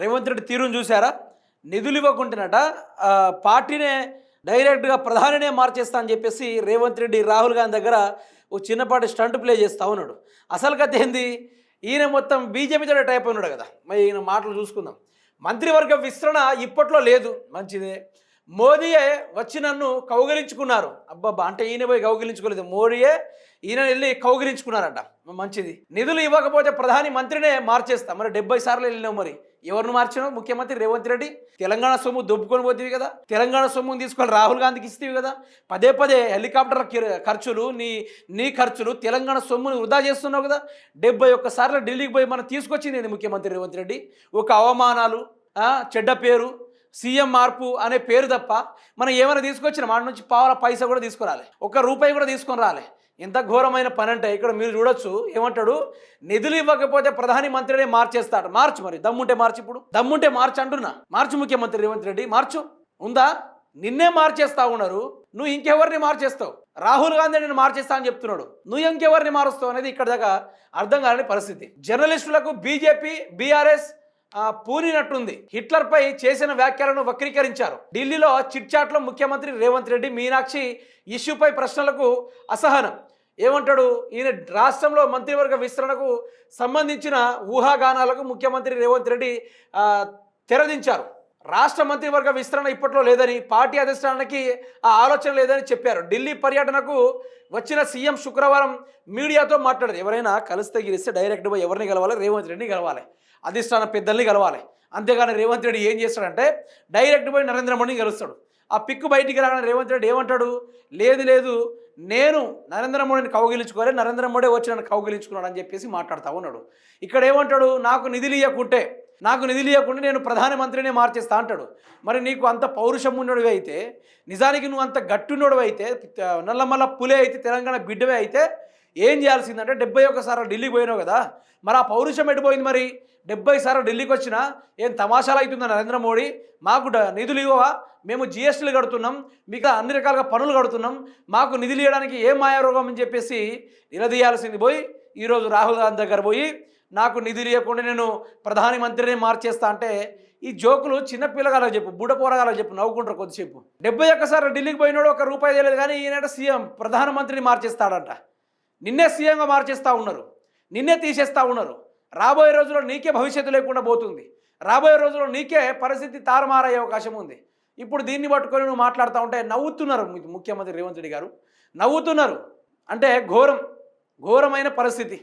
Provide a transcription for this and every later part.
రేవంత్ రెడ్డి తీరును చూసారా? నిధులు ఇవ్వకుండానట పార్టీనే డైరెక్ట్‌గా ప్రధానినే మార్చేస్తా అని చెప్పేసి రేవంత్ రెడ్డి రాహుల్ గాంధీ దగ్గర ఓ చిన్నపాటి స్టంట్ ప్లే చేస్తా ఉన్నాడు. అసలు కథ ఏంది? ఈయన మొత్తం బీజేపీతో టైప్ ఉన్నాడు కదా! మరి ఈయన మాటలు చూసుకుందాం. మంత్రివర్గ విస్తరణ ఇప్పట్లో లేదు. మంచిదే. మోదీయే వచ్చి నన్ను కౌగిలించుకున్నారు. అబ్బబ్బా! అంటే ఈయన పోయి కౌగిలించుకోలేదు. మోడీయే ఈయన వెళ్ళి కౌగిలించుకున్నారట. మంచిది. నిధులు ఇవ్వకపోతే ప్రధాని మంత్రినే మార్చేస్తా. మరి 70 సార్లు వెళ్ళినావు మరి. ఎవరిని మార్చినావు? ముఖ్యమంత్రి రేవంత్ రెడ్డి. తెలంగాణ సొమ్ము దొబ్బుకొని పోతేవి కదా, తెలంగాణ సొమ్ముని తీసుకొని రాహుల్ గాంధీకి ఇస్తేవి కదా, పదే పదే హెలికాప్టర్ ఖర్చులు నీ ఖర్చులు తెలంగాణ సొమ్ముని వృధా చేస్తున్నావు కదా. 71 సార్లు ఢిల్లీకి పోయి మనం తీసుకొచ్చింది ముఖ్యమంత్రి రేవంత్ రెడ్డి. ఒక అవమానాలు, చెడ్డ పేరు, సీఎం మార్పు అనే పేరు తప్ప మనం ఏమైనా తీసుకొచ్చినా వాడి నుంచి పావుల పైసా కూడా తీసుకురాలి, ఒక్క రూపాయి కూడా తీసుకొని రాలే. ఎంత ఘోరమైన పని అంటే ఇక్కడ మీరు చూడొచ్చు. ఏమంటాడు? నిధులు ఇవ్వకపోతే ప్రధాని మంత్రినే మార్చేస్తాడు. మార్చు మరి, దమ్ముంటే మార్చి. ఇప్పుడు దమ్ముంటే మార్చి అంటున్నా. మార్చు ముఖ్యమంత్రి రేవంత్ రెడ్డి, మార్చు. ఉందా? నిన్నే మార్చేస్తా ఉన్నారు, నువ్వు ఇంకెవరిని మార్చేస్తావు? రాహుల్ గాంధీ నేను మార్చేస్తా అని చెప్తున్నాడు, నువ్వు ఇంకెవరిని మారుస్తావు అనేది ఇక్కడ దాకా అర్థం కాని పరిస్థితి. జర్నలిస్టులకు బీజేపీ బీఆర్ఎస్ పూనినట్టుంది. హిట్లర్పై చేసిన వ్యాఖ్యలను వక్రీకరించారు. ఢిల్లీలో చిట్ చాట్లో ముఖ్యమంత్రి రేవంత్ రెడ్డి మీనాక్షి ఇష్యూపై ప్రశ్నలకు అసహనం. ఏమంటాడు? ఈయన రాష్ట్రంలో మంత్రివర్గ విస్తరణకు సంబంధించిన ఊహాగానాలకు ముఖ్యమంత్రి రేవంత్ రెడ్డి తెరదించారు. రాష్ట్ర మంత్రివర్గ విస్తరణ ఇప్పట్లో లేదని, పార్టీ అధిష్టానానికి ఆ ఆలోచన లేదని చెప్పారు. ఢిల్లీ పర్యటనకు వచ్చిన సీఎం శుక్రవారం మీడియాతో మాట్లాడారు. ఎవరైనా కలిస్తే గెలిస్తే డైరెక్ట్ పోయి ఎవరిని కలవాలి? రేవంత్ రెడ్డిని కలవాలి, అధిష్టాన పెద్దల్ని కలవాలి. అంతేగాని రేవంత్ రెడ్డి ఏం చేస్తాడంటే డైరెక్ట్ పోయి నరేంద్ర మోడీని కలుస్తాడు. ఆ పిక్కు బయటికి రాగానే రేవంత్ రెడ్డి ఏమంటాడు? లేదు నేను నరేంద్ర మోడీని కౌగిలించుకోలే, నరేంద్ర మోడీ వచ్చి నన్ను కౌగిలించుకున్నాడు అని చెప్పేసి మాట్లాడుతూ ఉన్నాడు. ఇక్కడ ఏమంటాడు? నాకు నిధులు ఇవ్వకుంటే నేను ప్రధానమంత్రినే మార్చేస్తా అంటాడు. మరి నీకు అంత పౌరుషం ఉన్నోడివి అయితే, నిజానికి నువ్వు అంత గట్టున్నోడివి అయితే, నల్లమల్ల పులే అయితే, తెలంగాణ బిడ్డవే అయితే ఏం చేయాల్సిందంటే 71 సార్లు ఢిల్లీకి పోయినావు కదా, మరి ఆ పౌరుషం ఎడిపోయింది? మరి 70 సార్లు ఢిల్లీకి వచ్చినా ఏం తమాషాలు అవుతుందా నరేంద్ర మోడీ? మాకు నిధులు ఇవ్వవా? మేము జిఎస్టీలు కడుతున్నాం, మీకు అన్ని రకాలుగా పనులు కడుతున్నాం, మాకు నిధులు ఇవ్వడానికి ఏం మాయారోగం అని చెప్పేసి నిలదీయాల్సింది పోయి ఈరోజు రాహుల్ గాంధీ దగ్గర పోయి నాకు నిధులు ఇవ్వకుండా నేను ప్రధానమంత్రిని మార్చేస్తా అంటే, ఈ జోకులు చిన్న పిల్లగాలకు చెప్పు, బుడ్డ పోరగాలకు చెప్పు, నవ్వుకుంటారు కొద్దిసేపు. 71 సార్లు ఢిల్లీకి పోయినాడు, ఒక రూపాయి తెలియదు, కానీ ఈయన సీఎం ప్రధానమంత్రిని మార్చేస్తాడంట. నిన్నే సీఎంగా మార్చేస్తూ ఉన్నారు, నిన్నే తీసేస్తూ ఉన్నారు. రాబోయే రోజుల్లో నీకే భవిష్యత్తు లేకుండా పోతుంది. రాబోయే రోజుల్లో నీకే పరిస్థితి తారుమారయ్యే అవకాశం ఉంది. ఇప్పుడు దీన్ని పట్టుకొని నువ్వు మాట్లాడుతూ ఉంటే నవ్వుతున్నారు ముఖ్యమంత్రి రేవంత్ రెడ్డి గారు, నవ్వుతున్నారు. అంటే ఘోరమైన పరిస్థితి.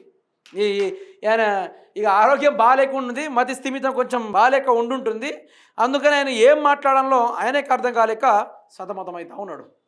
ఆయన ఇక ఆరోగ్యం బాగాలేకుండా, మతి స్థిమితం కొంచెం బాగాలేక ఉండుంటుంది. అందుకని ఆయన ఏం మాట్లాడాలో ఆయనకు అర్థం కాలేక సతమతమవుతా ఉన్నాడు.